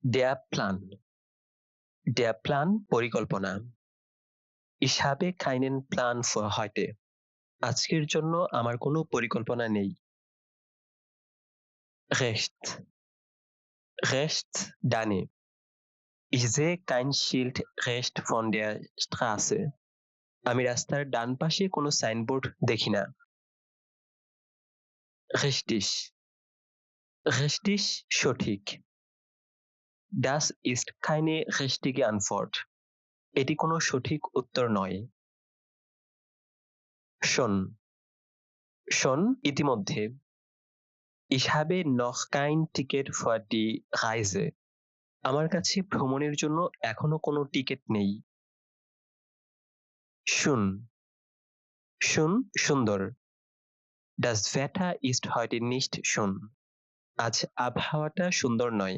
Der Plan. Der Plan পরিকল্পনা। Ich habe keinen Plan für heute. আজকের জন্য আমার কোনো পরিকল্পনা নেই। Rechts. Rechts, ডানে। Ich sehe kein Schild rechts von der Straße. আমি রাস্তার ডান পাশে কোনো সাইনবোর্ড দেখি না। Richtig. Richtig, সঠিক। Das ist keine richtige Antwort. এটি কোনো সঠিক উত্তর নয়। Schon. Schon, ইতিমধ্যে। Ich habe noch kein Ticket für die Reise. আমার কাছে ভ্রমণের জন্য এখনো কোনো টিকিট নেই। Schön. Schön, সুন্দর। Das Wetter ist heute nicht schön. আজ আবহাওয়াটা সুন্দর নয়।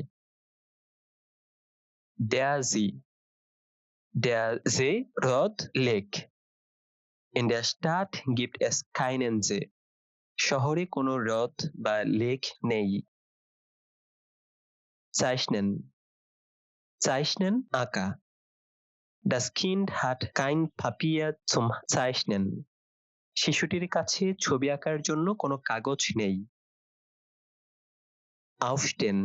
Der See. Der See, হ্রদ, Lake. In der Stadt gibt es keinen See. শহরে কোনো হ্রদ বা লেক নেই। Zeichnen. Zeichnen, আঁকা। Das Kind hat kein Papier zum Zeichnen. শিশুটির কাছে ছবি আঁকার জন্য কোনো কাগজ নেই। Aufstehen.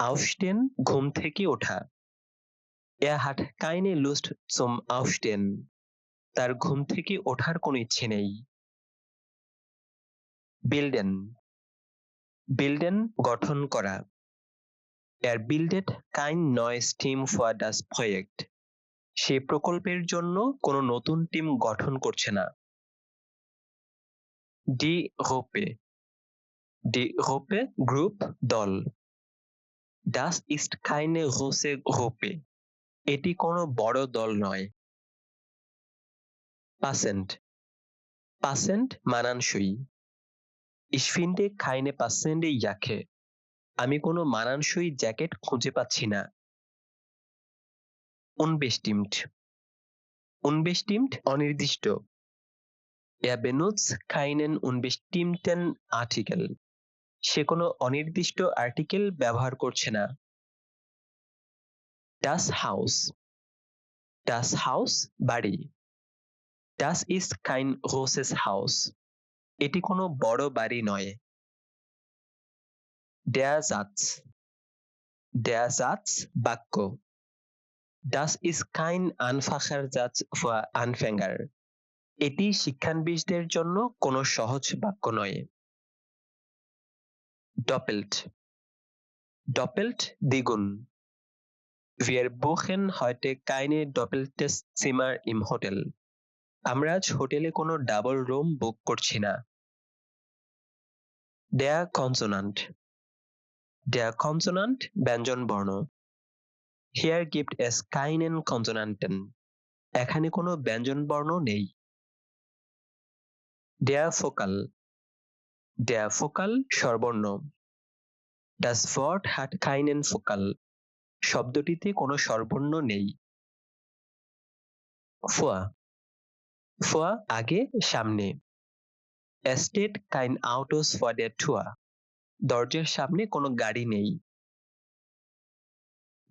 Aufstehen, ঘুম থেকে ওঠা। Er hat keine Lust zum Aufstehen. তার ঘুম থেকে ওঠার কোনো ইচ্ছে নেই। Bilden. Bilden, গঠন করা। Er bildet kein neues Team für das Projekt. সে প্রকল্পের জন্য কোনো নতুন টিম গঠন করছে না। Die Gruppe. Die Gruppe, group, দল। Das ist keine große Gruppe. এটি কোনো বড় দল নয়। Passend. Passend, মানানসই। Ich finde keine passende Jacke. আমি কোনো মানানসই জ্যাকেট খুঁজে পাচ্ছি না। Unbestimmt. Unbestimmt, অনির্দিষ্ট। Er benutzt keinen unbestimmten Artikel. সে কোনো অনির্দিষ্ট আর্টিকেল ব্যবহার করছে না। Das Haus. Das Haus, বাড়ি। Das ist kein großes Haus. এটি কোনো বড় বাড়ি নয়। Der Satz. Der Satz, বাক্য। Das ist kein einfacher Satz für Anfänger. এটি শিক্ষানবিশদের জন্য কোনো সহজ বাক্য নয়। Doppelt. Doppelt, দ্বিগুণ। Wir buchen heute keine doppeltes Zimmer im Hotel. আমরা আজ হোটেলে কোনো ডাবল রুম বুক করছি না। Der Konsonant. Der Konsonant, ব্যঞ্জন বর্ণ। Here gibt es keinen Konsonanten. এখানে কোনো ব্যঞ্জন বর্ণ নেই। Der Vokal. Der Vokal, স্বরবর্ণ। Das Wort hat keinen Vokal. শব্দটিতে কোনো স্বরবর্ণ নেই। Vor. Vor, আগে, সামনে। Es steht kein Autos vor der Tür. দরজার সামনে কোনো গাড়ি নেই।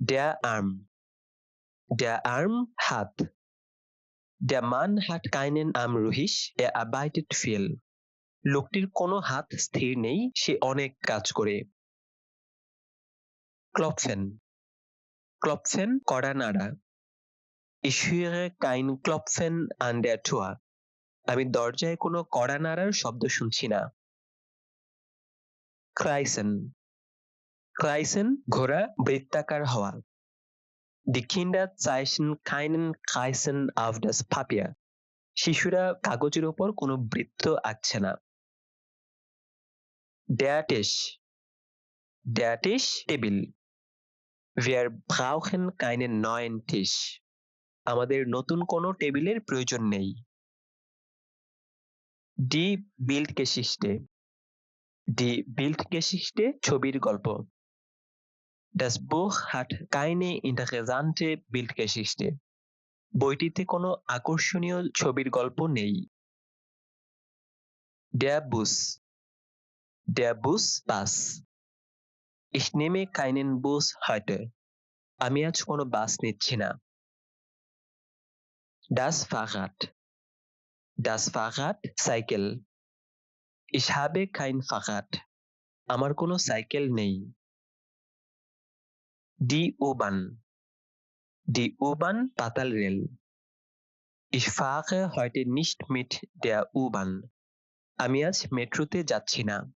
Der Arm. Der Arm, হাত। Der Mann hat keinen Arm ruhig, er arbeitet viel. লোকটির কোনো হাত স্থির নেই, সে অনেক কাজ করে। Klopfen. Klopfen, কড়া নাড়া। Ich höre kein Klopfen an der Tür. আমি দরজায় কোনো কড়া নাড়ার শব্দ শুনছি না। Kreisen. Kreisen, ঘোরা, বৃত্তাকার হওয়া। Die Kinder zeichnen keinen Kreisen auf das Papier. শিশুরা কাগজের উপর কোনো বৃত্ত আঁকছে না। Der Tisch. Der Tisch, table. Wir brauchen keinen neuen Tisch. আমাদের নতুন কোনো টেবিলের প্রয়োজন নেই। Die Bildgeschichte. Die Bildgeschichte, ছবির গল্প। Das Buch hat keine interessante Bildgeschichte. বইটিতে কোনো আকর্ষণীয় ছবির গল্প নেই। Der Bus. Der Bus, বাস। Ich nehme keinen Bus heute. আমি আজ কোনো বাস নিচ্ছি না। Das Fahrrad. Das Fahrrad cycle. Ich habe kein Fahrrad. আমার কোনো সাইকেল নেই। Die U-Bahn. Die U-Bahn পাতাল rail. Ich fahre heute nicht mit der U-Bahn. আমি আজ মেট্রোতে যাচ্ছি না।